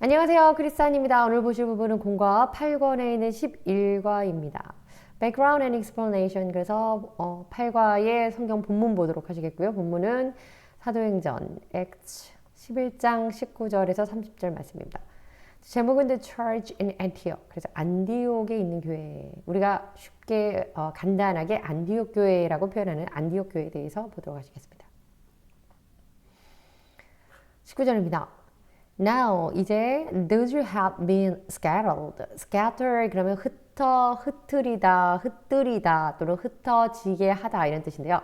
안녕하세요. 크리스찬입니다. 오늘 보실 부분은 공과 8권에 있는 11과입니다. Background and Explanation. 그래서 8과의 성경 본문 보도록 하시겠고요. 본문은 사도행전 Acts 11장 19절에서 30절 말씀입니다. 제목은 The Church in Antioch. 그래서 안디옥에 있는 교회. 우리가 쉽게 간단하게 안디옥 교회라고 표현하는 안디옥 교회에 대해서 보도록 하시겠습니다. 19절입니다. Now 이제 those who have been scattered, scatter 그러면 흩트리다, 흩뜨리다 또는 흩어지게 하다 이런 뜻인데요.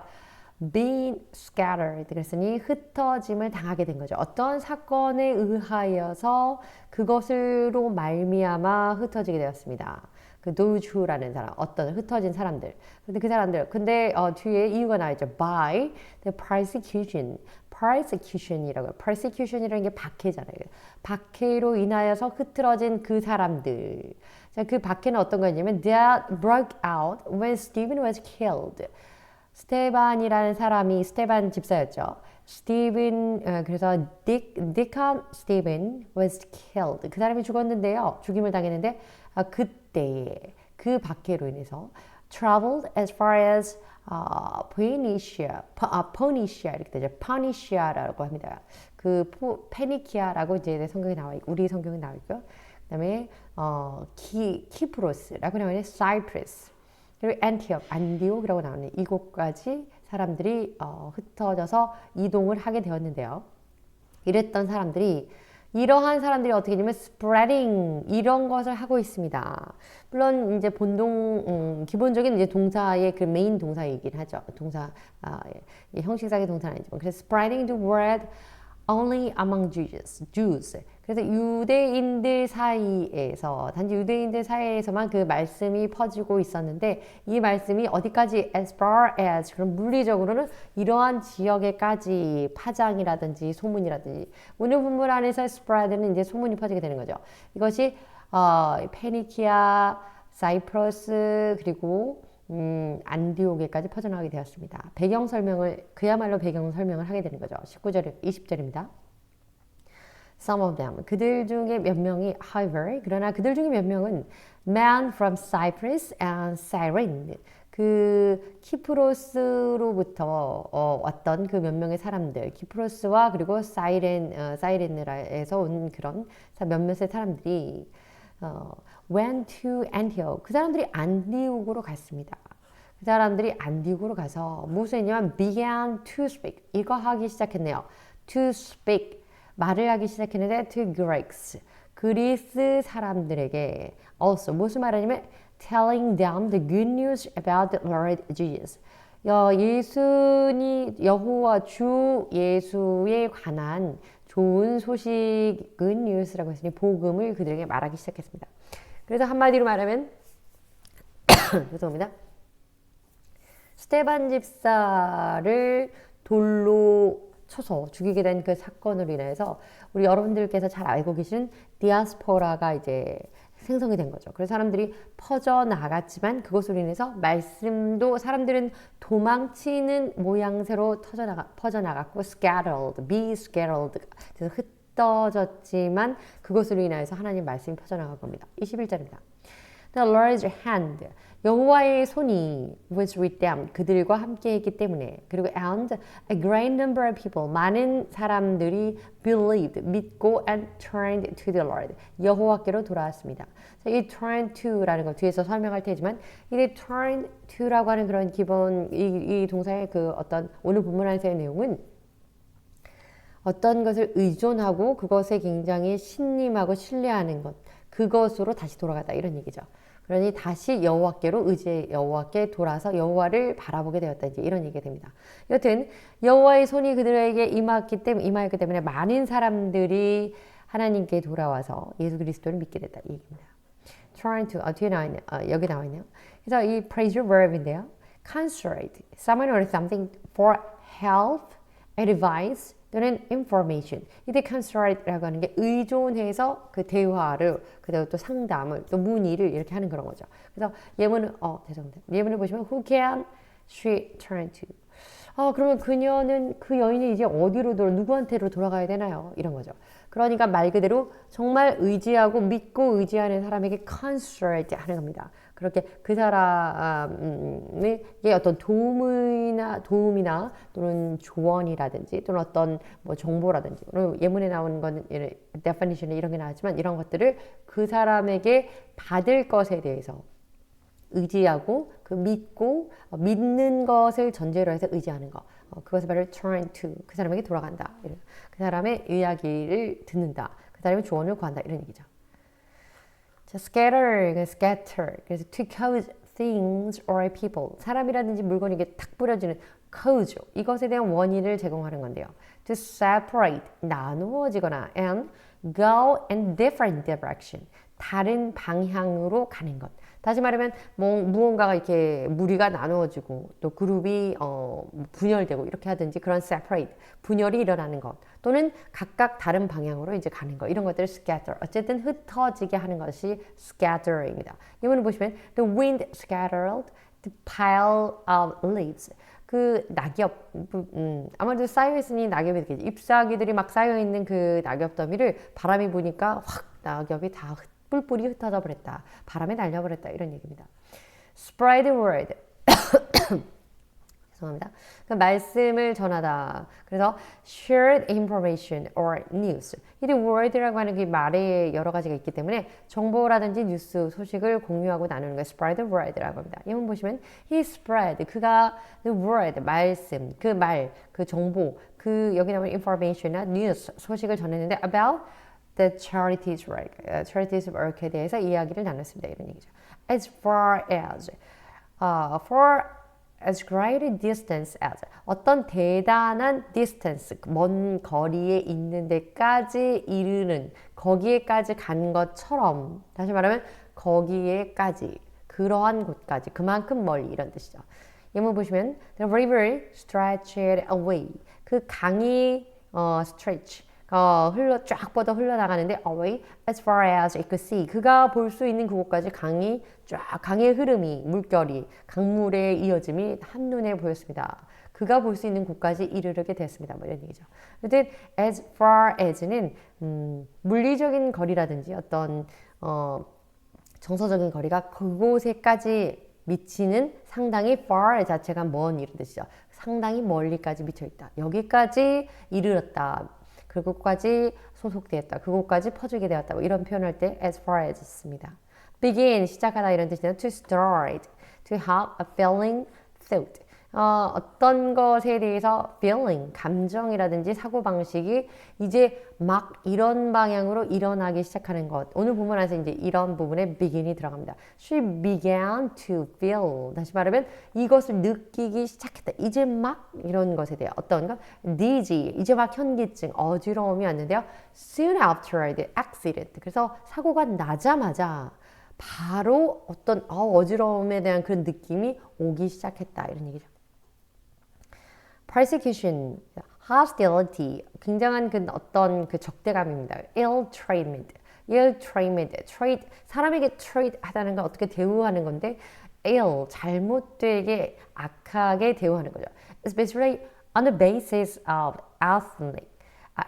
Being scattered 그랬으니 흩어짐을 당하게 된 거죠. 어떤 사건에 의하여서 그것으로 말미암아 흩어지게 되었습니다. 그 those who라는 사람, 어떤 흩어진 사람들. 근데 그 사람들, 뒤에 이유가 나와있죠. By the persecution이라고요. persecution이라는 게 박해잖아요. 박해로 인하여서 흐트러진 그 사람들. 자, 그 박해는 어떤 거냐면 that broke out when Stephen was killed. 스테반이라는 사람이 스테반 집사였죠. 그래서 Deacon Stephen was killed. 그 사람이 죽었는데요. 죽임을 당했는데 그때에 그 박해로 인해서 traveled as far as Phoenicia 이렇게 되죠. Phoenicia라고 합니다. 페니키아라고 이제 성경에 나와 있고 우리 성경에 나와 있고요. 그다음에 키프로스라고 나와 있는 사이프러스 그리고 안디옥이라고 나오는 이곳까지 사람들이 흩어져서 이동을 하게 되었는데요. 이러한 사람들이 어떻게 되냐면 spreading 이런 것을 하고 있습니다. 물론 이제 기본적인 이제 동사의 그 메인 동사이긴 하죠. 형식상의 동사는 아니지만 그래서 spreading the word only among Jews. 그래서 유대인들 사이에서 단지 유대인들 사이에서만 그 말씀이 퍼지고 있었는데 이 말씀이 어디까지 as far as 그럼 물리적으로는 이러한 지역에까지 파장이라든지 소문이라든지 오늘 본문 안에서 spread는 이제 소문이 퍼지게 되는 거죠. 이것이 페니키아, 사이프러스 그리고 안디옥에까지 퍼져나가게 되었습니다. 그야말로 배경 설명을 하게 되는 거죠. 20절입니다. Some of them, 그들 중에 몇 명이, however, 그러나 그들 중에 몇 명은 men from Cyprus and Cyrene, 그 키프로스로부터 왔던 그 몇 명의 사람들, 키프로스와 그리고 사이렌에서 온 그런 몇몇의 사람들이 went to Antioch. 그 사람들이 안디옥으로 갔습니다. 그 사람들이 안디옥으로 가서 무슨 했냐면 began to speak. 이거 하기 시작했네요. to speak. 말을 하기 시작했는데 to Greeks. 그리스 사람들에게 also 무슨 말하냐면 telling them the good news about the Lord Jesus. 여호와 주 예수에 관한 좋은 소식 good news라고 했으니 복음을 그들에게 말하기 시작했습니다. 그래서 한마디로 말하면 죄송합니다. 스테반 집사를 돌로 쳐서 죽이게 된 그 사건으로 인해서 우리 여러분들께서 잘 알고 계신 디아스포라가 이제 생성이 된 거죠. 그래서 사람들이 퍼져나갔지만 그것으로 인해서 말씀도 사람들은 도망치는 모양새로 퍼져나갔고 be scattered 그래서 흩어졌지만 그것으로 인해서 하나님 말씀이 퍼져나간 겁니다. 21절입니다. The Lord's hand 여호와의 손이 was with them 그들과 함께 했기 때문에 그리고 and a great number of people 많은 사람들이 believed 믿고 and turned to the Lord 여호와께로 돌아왔습니다. 이 turn to라는 거 뒤에서 설명할 테지만 이 turn to라고 하는 그런 기본 이 동사의 그 어떤 오늘 본문 안에서의 내용은 어떤 것을 의존하고 그것에 굉장히 신임하고 신뢰하는 것 그것으로 다시 돌아가다 이런 얘기죠. 그러니 다시 여호와께 돌아서 여호와를 바라보게 되었다 이제 이런 얘기가 됩니다. 여튼 여호와의 손이 그들에게 임하였기 때문에 많은 사람들이 하나님께 돌아와서 예수 그리스도를 믿게 됐다 이 얘기입니다. Trying to 뒤에 나와 있네요. 여기 나와 있네요. 그래서 이 preserve verb인데요. Concentrate someone or something for help, advice 또는 information. 이때 concentrate라고 하는 게 의존해서 그 대화를 그리고 또 상담을 또 문의를 이렇게 하는 그런 거죠. 그래서 예문을 보시면 who can she turn to? 그러면 그녀는 그 여인이 이제 어디로 누구한테로 돌아가야 되나요? 이런 거죠. 그러니까 말 그대로 정말 의지하고 믿고 의지하는 사람에게 consult 하는 겁니다. 그렇게 그 사람에게 어떤 도움이나 또는 조언이라든지 또는 어떤 뭐 정보라든지 예문에 나오는 건 definition 이런 게 나왔지만 이런 것들을 그 사람에게 받을 것에 대해서 의지하고 그 믿는 것을 전제로 해서 의지하는 거 그것을 말을 turn to 그 사람에게 돌아간다 그 사람의 이야기를 듣는다 그 사람의 조언을 구한다 이런 얘기죠. 자, scatter 그래서 to cause things or people 사람이라든지 물건이 이게 탁 뿌려지는 cause 이것에 대한 원인을 제공하는 건데요. to separate 나누어지거나 and go in different direction 다른 방향으로 가는 것. 다시 말하면 무언가가 이렇게 무리가 나누어지고 또 그룹이 분열되고 이렇게 하든지 그런 separate 분열이 일어나는 것 또는 각각 다른 방향으로 이제 가는 것 이런 것들을 scatter 어쨌든 흩어지게 하는 것이 scatter입니다. 이번에 보시면 the wind scattered the pile of leaves 그 낙엽 아무래도 쌓여있으니 낙엽이 되겠지. 잎사귀들이 막 쌓여있는 그 낙엽 더미를 바람이 부니까 확 낙엽이 다 뿔뿔이 흩어져 버렸다. 바람에 날려버렸다. 이런 얘기입니다. Spread the word. 죄송합니다. 그 말씀을 전하다. 그래서 shared information or news. 이 word라고 하는 그 말에 여러 가지가 있기 때문에 정보라든지 뉴스, 소식을 공유하고 나누는 거 spread the word라고 합니다. 이번 보시면 he spread. 그가 the word, 말씀, 그 말, 그 정보, 그 여기 나오는 information이나 news, 소식을 전했는데 about the charities work에 대해서 이야기를 나눴습니다. 이런 얘기죠. As far as, for as great a distance as 어떤 대단한 distance 먼 거리에 있는 데까지 이르는 거기에까지 간 것처럼 다시 말하면 거기에까지 그러한 곳까지 그만큼 멀리 이런 뜻이죠. 예문 보시면 the river stretched away 그 강이 stretch 쫙 뻗어 흘러나가는데 away as far as it could see 그가 볼 수 있는 그곳까지 강의 흐름이 물결이 강물의 이어짐이 한눈에 보였습니다. 그가 볼 수 있는 곳까지 이르게 됐습니다. 뭐 이런 얘기죠. 어쨌든 as far as는 물리적인 거리라든지 어떤 정서적인 거리가 그곳에까지 미치는 상당히 far 자체가 먼 이런 뜻이죠. 상당히 멀리까지 미쳐 있다. 여기까지 이르렀다. 그곳까지 소속되었다. 그곳까지 퍼지게 되었다. 뭐 이런 표현할 때 as far as 씁니다. begin, 시작하다 이런 뜻이나 to start, to have a feeling, thought. 어떤 것에 대해서 feeling, 감정이라든지 사고방식이 이제 막 이런 방향으로 일어나기 시작하는 것. 오늘 부분 안에서 이제 이런 부분에 begin이 들어갑니다. She began to feel. 다시 말하면 이것을 느끼기 시작했다. 이제 막 이런 것에 대해 어떤 것? dizzy, 이제 막 현기증, 어지러움이 왔는데요. Soon after the accident. 그래서 사고가 나자마자 바로 어떤 어지러움에 대한 그런 느낌이 오기 시작했다. 이런 얘기죠. persecution, hostility, 굉장한 그 어떤 그 적대감입니다. ill treatment, treat, 사람에게 treat 하다는 건 어떻게 대우하는 건데 ill, 잘못되게 악하게 대우하는 거죠. Especially on the basis of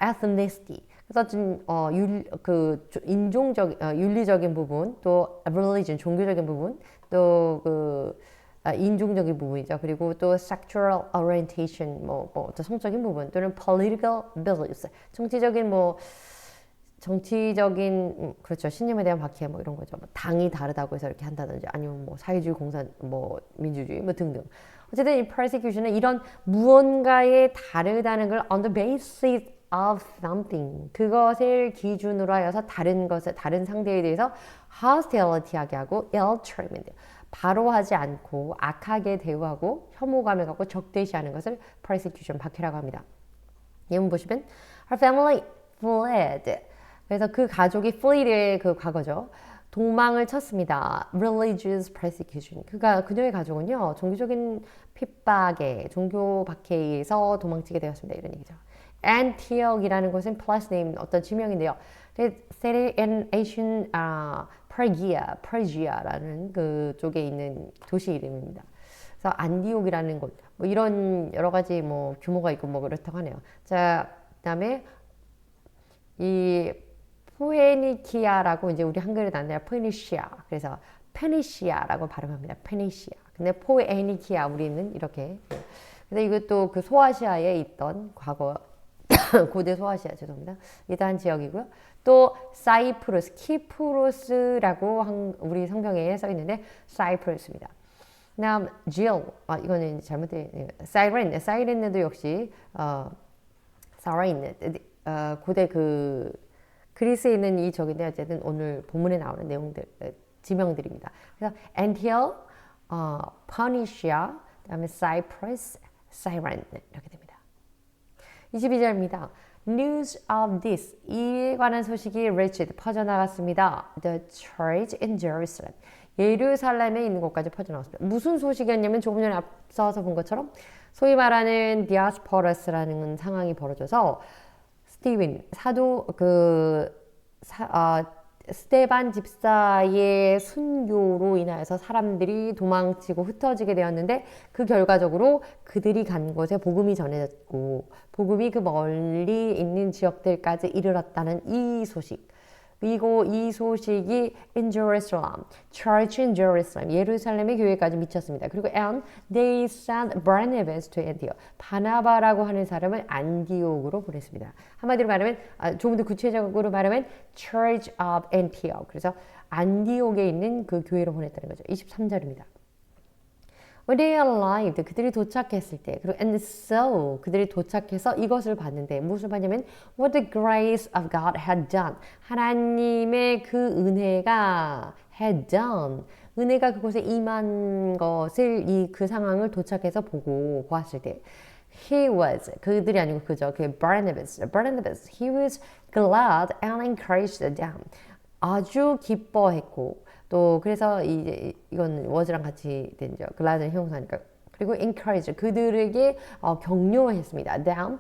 ethnicity. 그래서 좀 윤리적인 부분, 또 religion, 종교적인 부분, 또 인종적인 부분이죠. 그리고 또 sexual orientation, 어떤 성적인 부분, 또는 political beliefs, 정치적인 그렇죠. 신념에 대한 박해 이런 거죠. 당이 다르다고 해서 이렇게 한다든지 아니면 사회주의 공산 민주주의 등등. 어쨌든 이 persecution은 이런 무언가에 다르다는 걸 on the basis of something 그것을 기준으로 하여서 다른 상대에 대해서 hostility하게 하고 ill treatment 바로 하지 않고 악하게 대우하고 혐오감을 갖고 적대시하는 것을 persecution, 박해라고 합니다. 예문 보시면 her family fled. 그래서 그 가족이 flee의 그 과거죠. 도망을 쳤습니다. religious persecution. 그녀의 가족은요. 종교적인 핍박에 종교 박해에 의해서 도망치게 되었습니다. 이런 얘기죠. Antioch이라는 곳은 place name 어떤 지명인데요. city in ancient Persia라는 그 쪽에 있는 도시 이름입니다. 그래서 안디옥이라는 곳, 뭐 이런 여러 가지 뭐 규모가 있고 뭐 그렇다고 하네요. 자, 그다음에 이 포에니키아라고 이제 우리 한글에 나는데 페니시아. 그래서 페니시아라고 발음합니다. 페니시아. 근데 포에니키아 우리는 이렇게. 근데 이것도 그 소아시아에 있던 과거 고대 소아시아 죄송합니다. 이단 지역이고요. 또 사이프러스, 키프로스라고 우리 성경에 써 있는데 사이프러스입니다. 그다음 질, 이거는 잘못된 사이렌도 역시 살아있는 고대 그 그리스에 있는 이 적인데 어쨌든 오늘 본문에 나오는 내용들 지명들입니다. 그래서 엔티어, 퍼니시아, 그다음에 사이프러스, 사이렌 이렇게 됩니다. 22절입니다. News of this 이에 관한 소식이 reached 퍼져나갔습니다. The church in Jerusalem 예루살렘에 있는 곳까지 퍼져나갔습니다. 무슨 소식이었냐면 조금 전에 앞서서 본 것처럼 소위 말하는 디아스포라스라는 상황이 벌어져서 스티븐 사도 스테반 집사의 순교로 인하여서 사람들이 도망치고 흩어지게 되었는데 그 결과적으로 그들이 간 곳에 복음이 전해졌고 복음이 그 멀리 있는 지역들까지 이르렀다는 이 소식. 그리고 이 소식이 in Jerusalem, Church in Jerusalem, 예루살렘의 교회까지 미쳤습니다. 그리고 and they sent Barnabas to Antioch. 바나바라고 하는 사람을 안디옥으로 보냈습니다. 한마디로 말하면 조금 더 구체적으로 말하면 Church of Antioch. 그래서 안디옥에 있는 그 교회로 보냈다는 거죠. 23절입니다. When they arrived, 그들이 도착했을 때, 그리고 and so 그들이 도착해서 이것을 봤는데 무엇을 봤냐면 what the grace of God had done. 하나님의 그 은혜가 had done. 은혜가 그곳에 임한 것을 그 상황을 도착해서 보고 보았을 때 he was 그들이 아니고 그죠. 그 Barnabas, he was glad and encouraged them. 아주 기뻐했고 또 그래서 이건 was랑 같이 된죠. glad는 형용사니까. 그리고 encourage 그들에게 격려했습니다. them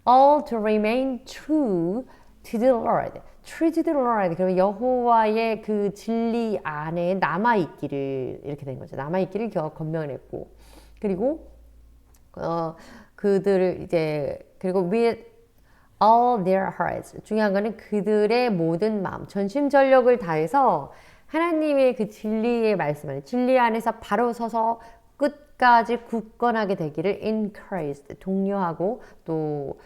all to remain true to the Lord. true to the Lord. 그러면 여호와의 그 진리 안에 남아 있기를 이렇게 된 거죠. 남아 있기를 권면했고 그리고 그들을 이제 그리고 with all their hearts. 중요한 거는 그들의 모든 마음, 전심전력을 다해서 하나님의 그 진리의 말씀 안에 진리 안에서 바로 서서 끝까지 굳건하게 되기를 encouraged, 독려하고 또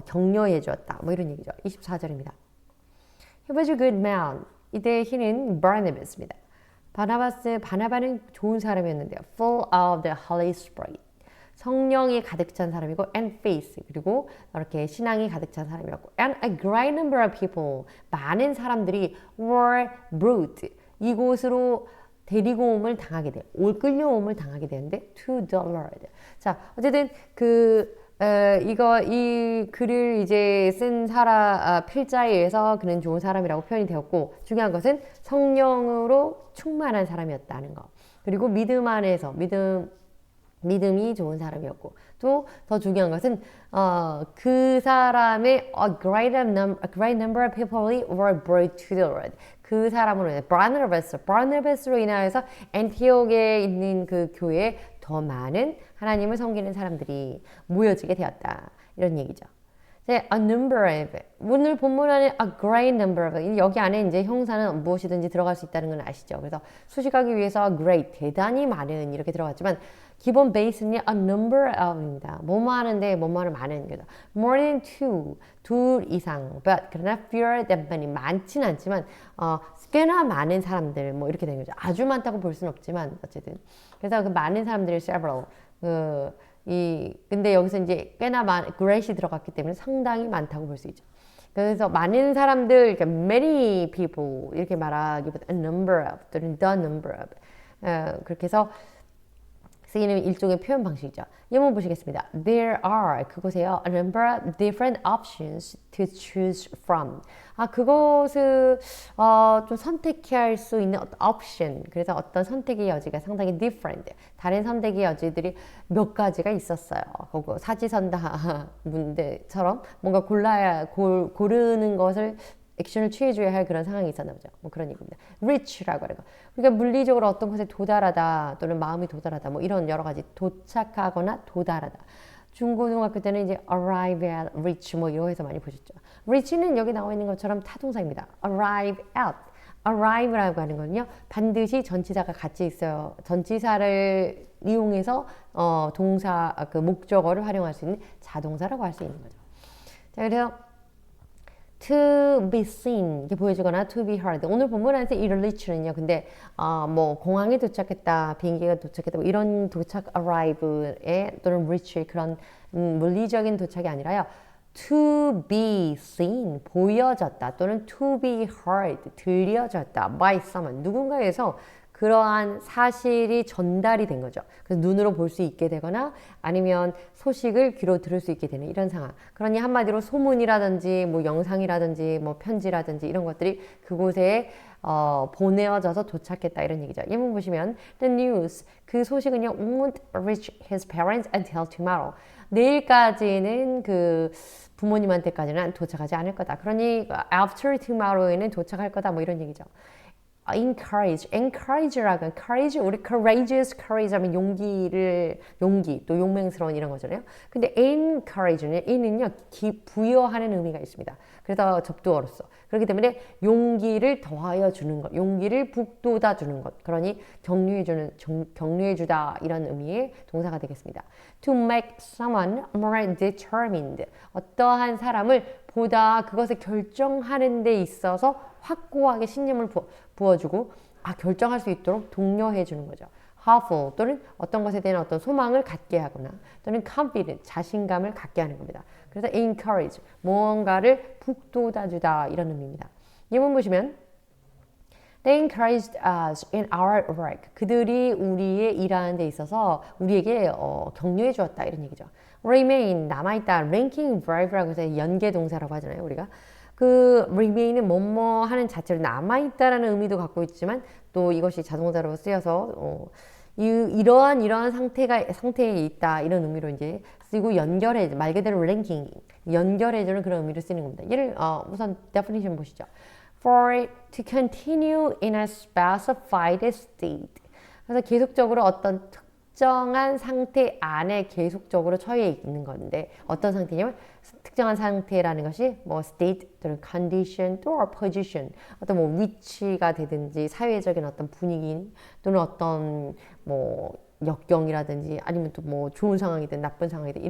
격려해 주었다. 뭐 이런 얘기죠. 24절입니다. He was a good man. 이때 he는 Barnabas입니다. 바나바는 좋은 사람이었는데요. Full of the Holy Spirit. 성령이 가득 찬 사람이고 and faith 그리고 이렇게 신앙이 가득 찬 사람이었고 and a great number of people 많은 사람들이 were brought 이곳으로 데리고옴을 당하게 돼요. 끌려옴을 당하게 되는데 to the Lord. 자 어쨌든 이 글을 이제 쓴 필자에 의해서 그는 좋은 사람이라고 표현이 되었고 중요한 것은 성령으로 충만한 사람이었다는 거. 그리고 믿음 안에서 믿음이 좋은 사람이었고 또 더 중요한 것은 그 사람의 a great number of people were brought to the Lord. 그 사람으로 인해 바나바스로 인하여서 안티옥에 있는 그 교회에 더 많은 하나님을 섬기는 사람들이 모여지게 되었다. 이런 얘기죠. a number of 오늘 본문 안에 a great number of 여기 안에 이제 형사는 무엇이든지 들어갈 수 있다는 건 아시죠? 그래서 수식하기 위해서 great 대단히 많은 이렇게 들어갔지만 기본 베이스는 a number of입니다. 뭐뭐 하는데 뭐뭐는 많은 거죠. more than two 둘 이상 but 그러나 fewer than many 많지는 않지만 꽤나 많은 사람들 뭐 이렇게 되는 거죠. 아주 많다고 볼 수는 없지만 어쨌든 그래서 그 많은 사람들이 several 근데 여기서 이제 꽤나 great이 들어갔기 때문에 상당히 많다고 볼 수 있죠. 그래서 많은 사람들, 그러니까 many people 이렇게 말하기보다 a number of 또는 the number of 그렇게 해서 쓰이는 일종의 표현 방식이죠. 예문 보시겠습니다. There are 그곳에요 a number of different options to choose from. 그것을 좀 선택할 수 있는 option. 그래서 어떤 선택의 여지가 상당히 different. 다른 선택의 여지들이 몇 가지가 있었어요. 사지선다 문제처럼 뭔가 고르는 것을 액션을 취해줘야 할 그런 상황이 있었나 보죠. 뭐 그런 얘기입니다. reach라고 하는 거. 그러니까 물리적으로 어떤 것에 도달하다 또는 마음이 도달하다 뭐 이런 여러 가지 도착하거나 도달하다. 중고등학교 때는 이제 arrive at, reach 뭐 이런 해서 많이 보셨죠. reach는 여기 나와 있는 것처럼 타동사입니다. arrive at. arrive라고 하는 거는요. 반드시 전치사가 같이 있어요. 전치사를 이용해서 동사 그 목적어를 활용할 수 있는 자동사라고 할 수 있는 거죠. 자, 그래서 to be seen 이렇게 보여주거나 to be heard. 오늘 본문 안에서 이 reach는요. 근데 뭐 공항에 도착했다, 비행기가 도착했다 뭐 이런 도착 arrive에 또는 reach 그런 물리적인 도착이 아니라요. to be seen 보여졌다 또는 to be heard 들려졌다 by someone 누군가에서 그러한 사실이 전달이 된 거죠. 그래서 눈으로 볼 수 있게 되거나 아니면 소식을 귀로 들을 수 있게 되는 이런 상황. 그러니 한마디로 소문이라든지 뭐 영상이라든지 뭐 편지라든지 이런 것들이 그곳에 보내어져서 도착했다 이런 얘기죠. 예문 보시면 the news 그 소식은요 won't reach his parents until tomorrow. 내일까지는 그 부모님한테까지는 도착하지 않을 거다. 그러니 after tomorrow에는 도착할 거다 뭐 이런 얘기죠. encourage라고 courage 우리 courageous courage 하면 용기 또 용맹스러운 이런 거잖아요. 근데 encourage는요 부여하는 의미가 있습니다. 그래서 접두어로서 그렇기 때문에 용기를 더하여 주는 것, 용기를 북돋아 주는 것. 그러니 격려해 주다 이런 의미의 동사가 되겠습니다. To make someone more determined 어떠한 사람을 보다 그것을 결정하는 데 있어서 확고하게 신념을 부어주고 결정할 수 있도록 독려해 주는 거죠. hopeful 또는 어떤 것에 대한 어떤 소망을 갖게 하거나 또는 confident 자신감을 갖게 하는 겁니다. 그래서 encourage 무언가를 북돋아주다 이런 의미입니다. 예문 보시면 They encouraged us in our work. 그들이 우리의 일하는 데 있어서 우리에게 격려해 주었다 이런 얘기죠. Remain 남아있다. Ranking verb라고 해서 연계 동사라고 하잖아요. 우리가 그 remain은 뭐뭐 하는 자체로 남아있다라는 의미도 갖고 있지만 또 이것이 자동사로 쓰여서 이러한 상태에 있다 이런 의미로 이제 쓰고 말 그대로 랭킹 연결해주는 그런 의미로 쓰는 겁니다. 우선 definition 보시죠. For to continue in a specified state. 그래서 계속적으로 어떤 특정한 상태 안에 계속적으로 처해 있는 건데 어떤 상태냐면 특정한 상태라는 것이 뭐 state 또는 condition 또는 position 어떤 뭐 위치가 되든지 사회적인 어떤 분위기 또는 어떤 뭐 역경이라든지 아니면 또 뭐 좋은 상황이든 나쁜 상황이든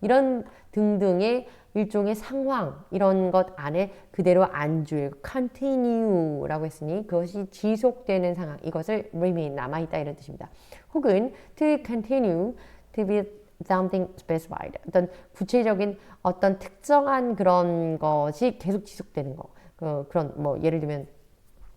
이런 등등의 일종의 상황 이런 것 안에 그대로 안주해 continue라고 했으니 그것이 지속되는 상황 이것을 remain 남아있다 이런 뜻입니다. 혹은 to continue to be something specified 어떤 구체적인 어떤 특정한 그런 것이 계속 지속되는 거 그런 뭐 예를 들면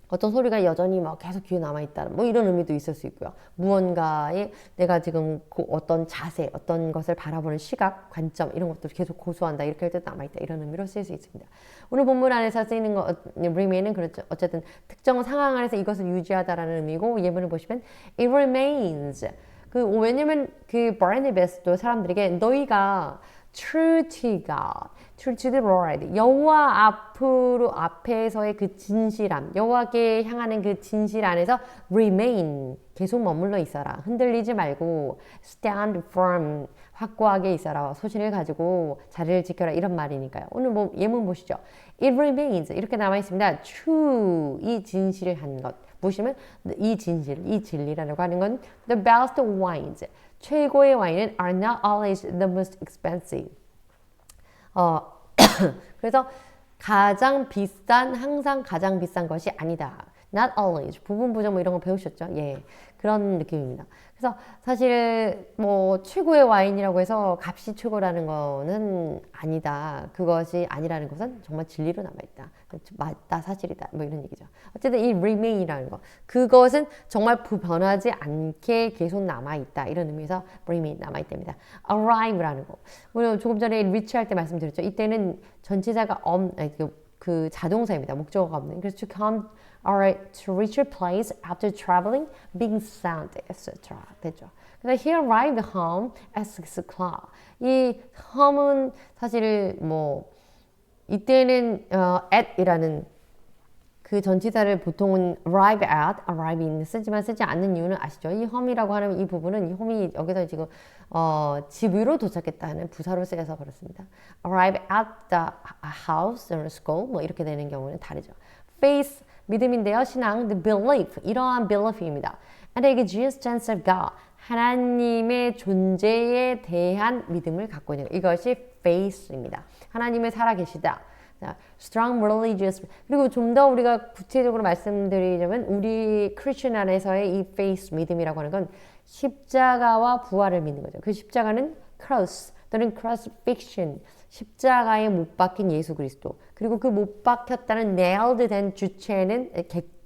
어떤 소리가 여전히 막 계속 귀에 남아있다 뭐 이런 의미도 있을 수 있고요. 무언가에 내가 지금 어떤 자세 어떤 것을 바라보는 시각 관점 이런 것들을 계속 고수한다 이렇게 할 때 남아있다 이런 의미로 쓸 수 있습니다. 오늘 본문 안에서 쓰이는 거 remain은 그렇죠. 어쨌든 특정 상황 안에서 이것을 유지하다라는 의미고 예문을 보시면 it remains 왜냐면 그 바르나바스도 사람들에게 너희가 true to God, true to the Lord, 여호와 앞에서의 그 진실함, 여호와께 향하는 그 진실 안에서 remain, 계속 머물러 있어라. 흔들리지 말고 stand firm, 확고하게 있어라. 소신을 가지고 자리를 지켜라. 이런 말이니까요. 오늘 예문 보시죠. It remains, 이렇게 남아 있습니다. true, 이 진실한 것. 보시면 이 진리라고 하는 건 the best wines, 최고의 와인은 are not always the most expensive. 그래서 항상 가장 비싼 것이 아니다. Not always. 부분 부정 뭐 이런 거 배우셨죠? 예. 그런 느낌입니다. 그래서 사실 뭐 최고의 와인이라고 해서 값이 최고라는 거는 아니다. 그것이 아니라는 것은 정말 진리로 남아있다. 맞다, 사실이다. 뭐 이런 얘기죠. 어쨌든 이 remain이라는 거. 그것은 정말 변하지 않게 계속 남아있다. 이런 의미에서 remain 남아있답니다. arrive라는 거. 우리 조금 전에 reach 할 때 말씀드렸죠. 이때는 전치사가 그 자동사입니다. 목적어가 없는. 그래서 to come or to reach a place after traveling, being sent, etc. 되죠. 그래서 he arrived home at 6 o'clock. 이 home은 사실 뭐 이때는 at이라는 그 전치사를 보통은 arrive in 쓰지만 쓰지 않는 이유는 아시죠? 이 home이라고 하는 이 부분은 이 home이 여기서 지금 집으로 도착했다는 부사로 쓰여서 그렇습니다. arrive at the house or school 뭐 이렇게 되는 경우는 다르죠. faith 믿음인데요. 신앙 the belief 이러한 belief입니다. and the existence of God 하나님의 존재에 대한 믿음을 갖고 있는 이것이 faith입니다. 하나님의 살아계시다. strong religious 그리고 좀 더 우리가 구체적으로 말씀드리자면 우리 크리스천 안에서의 이 faith 믿음이라고 하는 건 십자가와 부활을 믿는 거죠. 그 십자가는 cross 또는 crucifixion 십자가에 못 박힌 예수 그리스도 그리고 그 못 박혔다는 nailed 된 주체는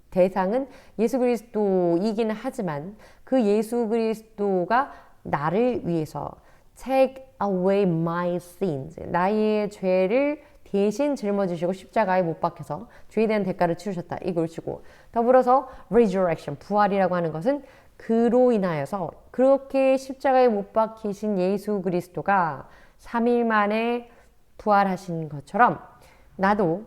대상은 예수 그리스도이기는 하지만 그 예수 그리스도가 나를 위해서 take away my sins 나의 죄를 대신 짊어지시고 십자가에 못 박혀서 죄에 대한 대가를 치르셨다. 이것이고 더불어서 resurrection, 부활이라고 하는 것은 그로 인하여서 그렇게 십자가에 못 박히신 예수 그리스도가 3일 만에 부활하신 것처럼 나도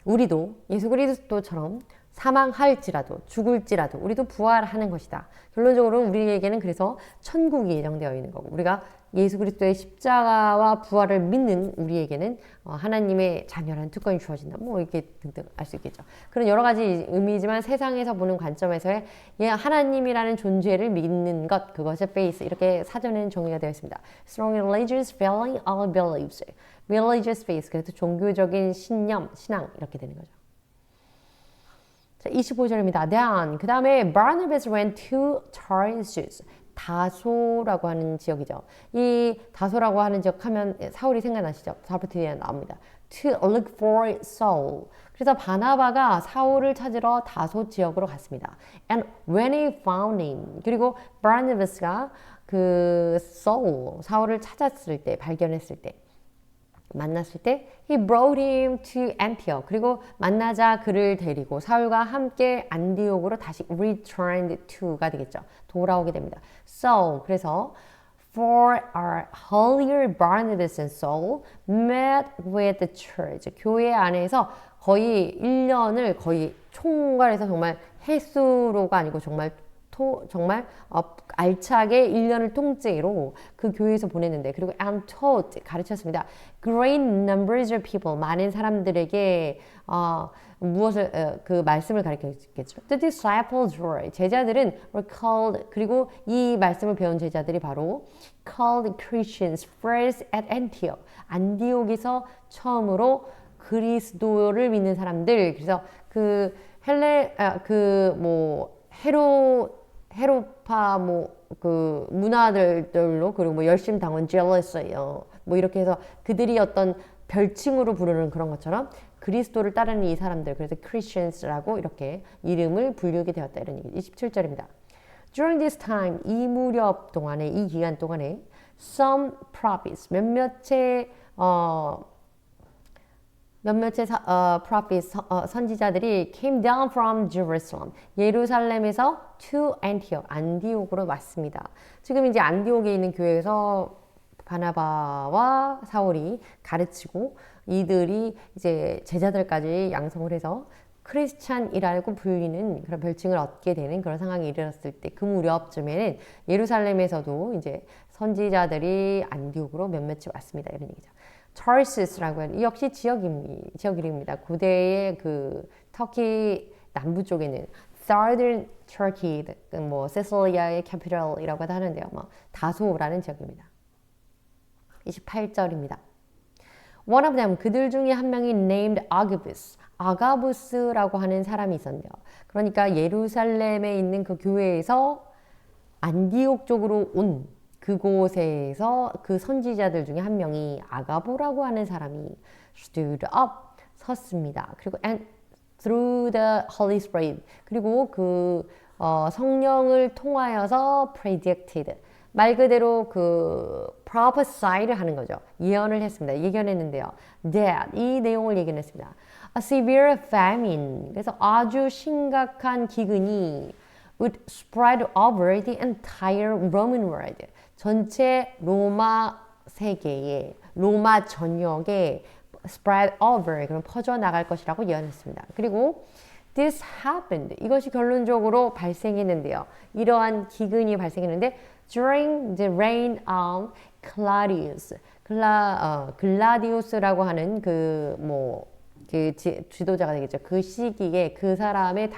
우리도 예수 그리스도처럼 사망할지라도 죽을지라도 우리도 부활하는 것이다. 결론적으로 우리에게는 그래서 천국이 예정되어 있는 거고 우리가 예수 그리스도의 십자가와 부활을 믿는 우리에게는 하나님의 자녀라는 특권이 주어진다. 뭐 이렇게 등등 알 수 있겠죠. 그런 여러 가지 의미지만 세상에서 보는 관점에서의 하나님이라는 존재를 믿는 것 그것이 faith 이렇게 사전에는 정의가 되어 있습니다. Strong religious feeling of beliefs. Religious faith 그래서 종교적인 신념, 신앙 이렇게 되는 거죠. 25절입니다. Then 그 다음에 Barnabas went to Tarsus. 다소라고 하는 지역이죠. 이 다소라고 하는 지역 하면 사울이 생각나시죠? 4부 뒤에 나옵니다. To look for Saul. 그래서 바나바가 사울을 찾으러 다소 지역으로 갔습니다. And when he found him. 그리고 바나바스가 그 사울을 찾았을 때, 발견했을 때 만났을 때 he brought him to Antioch. 그리고 만나자 그를 데리고 사울과 함께 안디옥으로 다시 returned to가 되겠죠. 돌아오게 됩니다. So 그래서 for our holier Barnabas and Saul met with the church. 교회 안에서 거의 1년을 거의 총괄해서 정말 횟수로가 아니고 정말 알차게 1년을 통째로 그 교회에서 보냈는데 그리고 and taught 가르쳤습니다. Great numbers of people 많은 사람들에게 무엇을 그 말씀을 가르쳤겠죠. The disciples were 제자들은 were called 그리고 이 말씀을 배운 제자들이 바로 called Christians first at Antioch 안디옥에서 처음으로 그리스도를 믿는 사람들 그래서 그 헤로파 그 문화들로 그리고 뭐 열심 당원 jealous요 뭐 이렇게 해서 그들이 어떤 별칭으로 부르는 그런 것처럼 그리스도를 따르는 이 사람들 그래서 Christians라고 이렇게 이름을 불리게 되었다 이런 얘기 27절입니다. During this time 이 무렵 동안에 이 기간 동안에 some prophets 몇몇의 prophets 선지자들이 came down from Jerusalem 예루살렘에서 to Antioch 안디옥으로 왔습니다. 지금 이제 안디옥에 있는 교회에서 바나바와 사울이 가르치고 이들이 이제 제자들까지 양성을 해서 크리스찬이라고 불리는 그런 별칭을 얻게 되는 그런 상황이 이르렀을 때 그 무렵쯤에는 예루살렘에서도 이제 선지자들이 안디옥으로 몇몇이 왔습니다. 이런 얘기죠. 타르수스라고 하는 역시 지역 이름입니다. 고대의 그 터키 남부 쪽에는 Southern Turkey, 뭐 시실리아의 캐피털이라고 하는데요. 뭐 다소라는 지역입니다. 28절입니다. One of them 그들 중에 한 명이 named Agabus, 아가부스라고 하는 사람이 있었는데요. 그러니까 예루살렘에 있는 그 교회에서 안디옥 쪽으로 온 그곳에서 그 선지자들 중에 한 명이 아가보라고 하는 사람이 stood up 섰습니다. 그리고 and through the Holy Spirit 그리고 그 성령을 통하여서 predicted 말 그대로 그 prophesied 하는 거죠. 예언을 했습니다. 예견했는데요. that 이 내용을 예견했습니다. A severe famine 그래서 아주 심각한 기근이 would spread over the entire Roman world 전체 로마 세계에 로마 전역에 spread over, 그럼 퍼져나갈 것이라고 예언했습니다. 그리고 this happened, 이것이 결론적으로 발생했는데요. 이러한 기근이 발생했는데 during the reign of Claudius, 글라디우스라고 하는 그 지도자가 되겠죠. 그 시기에 그 사람의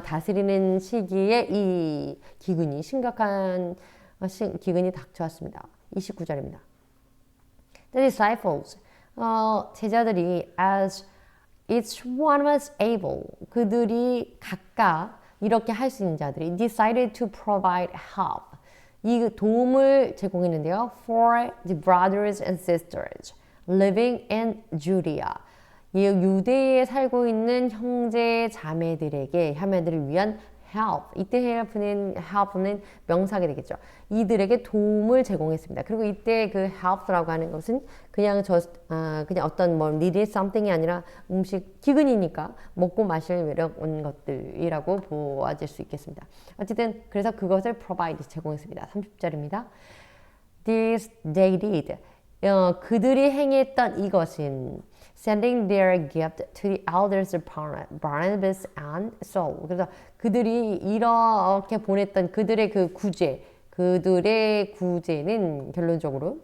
다스리는 시기에 이 기근이 심각한 기근이 닥쳐왔습니다. 29절입니다. The disciples, 제자들이 as each one was able, 그들이 각각 이렇게 할 수 있는 자들이 decided to provide help, 이 도움을 제공했는데요. For the brothers and sisters living in Judea, 이 유대에 살고 있는 형제 자매들을 위한 help, 이때 help는 명사가 되겠죠. 이들에게 도움을 제공했습니다. 그리고 이때 그 help라고 하는 것은 그냥 어떤 needed something이 아니라 기근이니까 먹고 마실 이런 것들이라고 보아질 수 있겠습니다. 어쨌든 그래서 그것을 provide 제공했습니다. 30절입니다. This they did, 그들이 행했던 이것은 sending their gift to the elders Barnabas and Saul. 그래서 그들이 이렇게 보냈던 그들의 그들의 구제는 결론적으로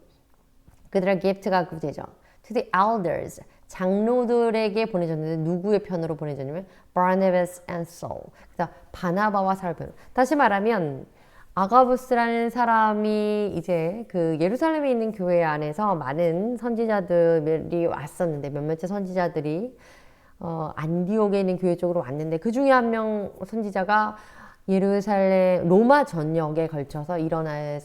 그들의 gift가 구제죠. To the elders, 장로들에게 보내졌는데 누구의 편으로 보내졌냐면 Barnabas and Saul. 그래서 바나바와 사울 편. 다시 말하면 아가부스라는 사람이 이제 그 예루살렘에 있는 교회 안에서 많은 선지자들이 왔었는데 몇몇의 선지자들이 안디옥에 있는 교회 쪽으로 왔는데 그 중에 한 명 선지자가 예루살렘 로마 전역에 걸쳐서 일어날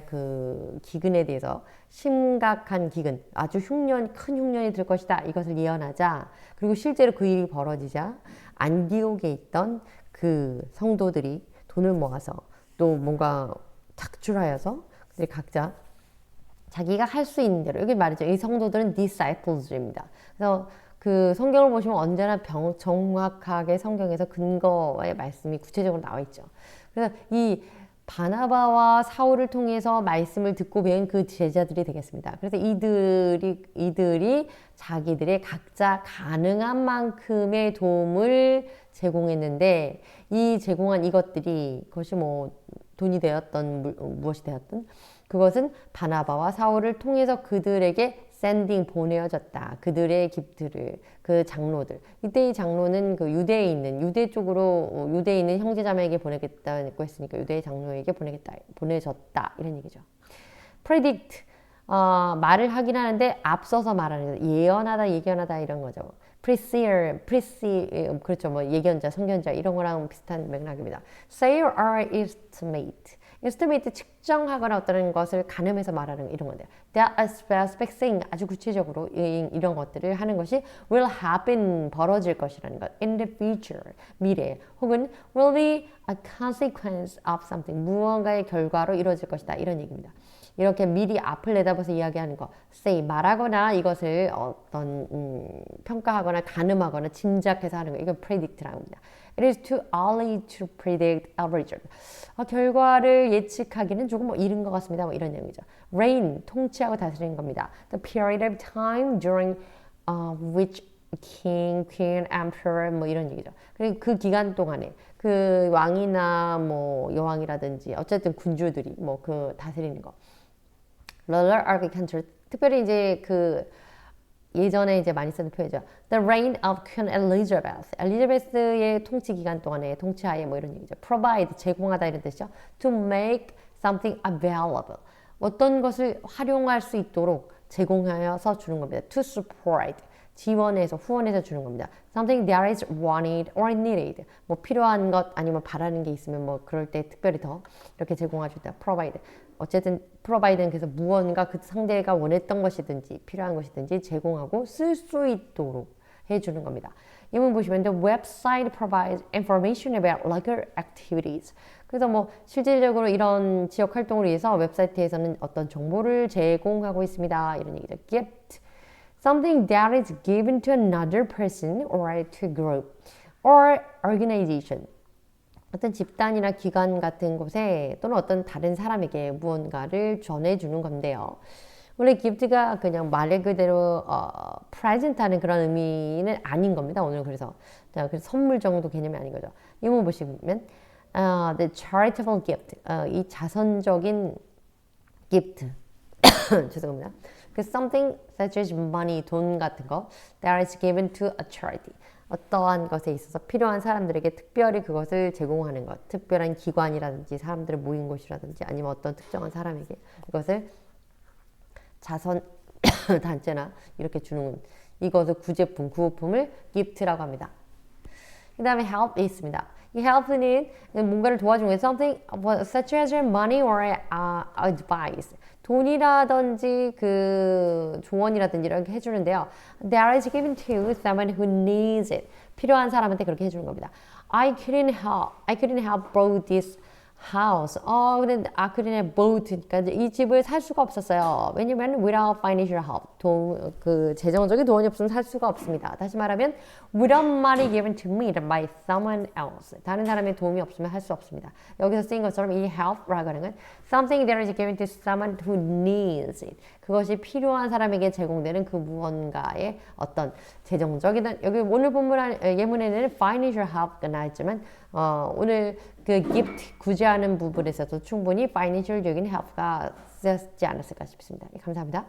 그 기근에 대해서 심각한 기근, 아주 큰 흉년이 들 것이다, 이것을 예언하자, 그리고 실제로 그 일이 벌어지자 안디옥에 있던 그 성도들이 돈을 모아서 또 뭔가 작출하여서 그들이 각자 자기가 할 수 있는 대로, 여기 말이죠. 이 성도들은 disciples입니다. 그래서 그 성경을 보시면 언제나 정확하게 성경에서 근거의 말씀이 구체적으로 나와 있죠. 그래서 이 바나바와 사울을 통해서 말씀을 듣고 배운 그 제자들이 되겠습니다. 그래서 이들이 자기들의 각자 가능한 만큼의 도움을 제공했는데, 이 제공한 이것들이, 그것이 돈이 되었던 무엇이 되었든 그것은 바나바와 사울을 통해서 그들에게 보내어졌다. 그들의 깁트를, 그 장로들. 이때 이 장로는 그 유대에 있는 형제자매에게 보내겠다고 했으니까 유대의 장로에게 보내졌다. 이런 얘기죠. predict, 말을 하긴 하는데 앞서서 말하는 거죠. 예언하다, 예견하다 이런 거죠. 그렇죠. 예견자, 선견자 이런 거랑 비슷한 맥락입니다. say or estimate, 측정하거나 어떤 것을 가늠해서 말하는 이런 건데요. That a specific thing, 아주 구체적으로 이런 것들을 하는 것이 will happen, 벌어질 것이라는 것. in the future, 미래, 혹은 will be a consequence of something, 무언가의 결과로 이루어질 것이다, 이런 얘기입니다. 이렇게 미리 앞을 내다봐서 이야기하는 거, say, 말하거나 이것을 평가하거나 가늠하거나 짐작해서 하는 거, 이건 predict라고 합니다. It is too early to predict a result. 결과를 예측하기는 조금 이른 것 같습니다. 이런 내용이죠. Reign, 통치하고 다스리는 겁니다. The period of time during which king, queen, emperor 이런 얘기죠. 그리고 그 기간 동안에 그 왕이나 여왕이라든지 어쨌든 군주들이 그 다스리는 거. Ruler of the country, 특별히 이제 그 예전에 이제 많이 쓰는 표현이죠. The reign of Queen Elizabeth. 엘리자베스의 통치 기간 동안에 통치하에 이런 얘기죠. Provide, 제공하다 이런 뜻이죠. To make something available. 어떤 것을 활용할 수 있도록 제공하여서 주는 겁니다. To support, 지원해서 후원해서 주는 겁니다. Something that is wanted or needed. 필요한 것 아니면 바라는 게 있으면 그럴 때 특별히 더 이렇게 제공해 준다. Provide. 어쨌든 provide는 그래서 무언가 그 상대가 원했던 것이든지 필요한 것이든지 제공하고 쓸 수 있도록 해주는 겁니다. 이문 보시면 the website provides information about local activities. 그래서 실질적으로 이런 지역 활동을 위해서 웹사이트에서는 어떤 정보를 제공하고 있습니다. 이런 얘기죠. Gift, something that is given to another person or to a group or organization. 어떤 집단이나 기관 같은 곳에 또는 어떤 다른 사람에게 무언가를 전해주는 건데요. 원래 gift가 그냥 말 그대로 present하는 그런 의미는 아닌 겁니다. 오늘 그래서 그래서 선물 정도 개념이 아닌 거죠. 이거 보시면 the charitable gift 이 자선적인 gift 죄송합니다. 그 something such as money 돈 같은 거 that is given to a charity 어떠한 것에 있어서 필요한 사람들에게 특별히 그것을 제공하는 것 특별한 기관이라든지 사람들을 모인 곳이라든지 아니면 어떤 특정한 사람에게 이것을 자선 단체나 이렇게 주는 이것을 구제품, 구호품을 gift라고 합니다. 그 다음에 help이 있습니다. 이 help는 뭔가를 도와주는 거예요. Something such as money or advice. 돈이라든지 그 조언이라든지 이렇게 해주는데요. That is given to someone who needs it. 필요한 사람한테 그렇게 해주는 겁니다. I couldn't help borrow this house. 근데 I couldn't have bought. 그러니까 이 집을 살 수가 없었어요. 왜냐면 without financial help. 그 재정적인 도움이 없으면 살 수가 없습니다. 다시 말하면 without money given to me by someone else. 다른 사람의 도움이 없으면 할 수 없습니다. 여기서 쓰인 것처럼 이 help라고 하는 건 something that is given to someone who needs it. 그것이 필요한 사람에게 제공되는 그 무언가의 어떤 재정적이든 여기 오늘 본문 예문에는 financial help가 나왔지만 오늘 그 gift 구제하는 부분에서도 충분히 financial적인 help가 쓰였지 않았을까 싶습니다. 감사합니다.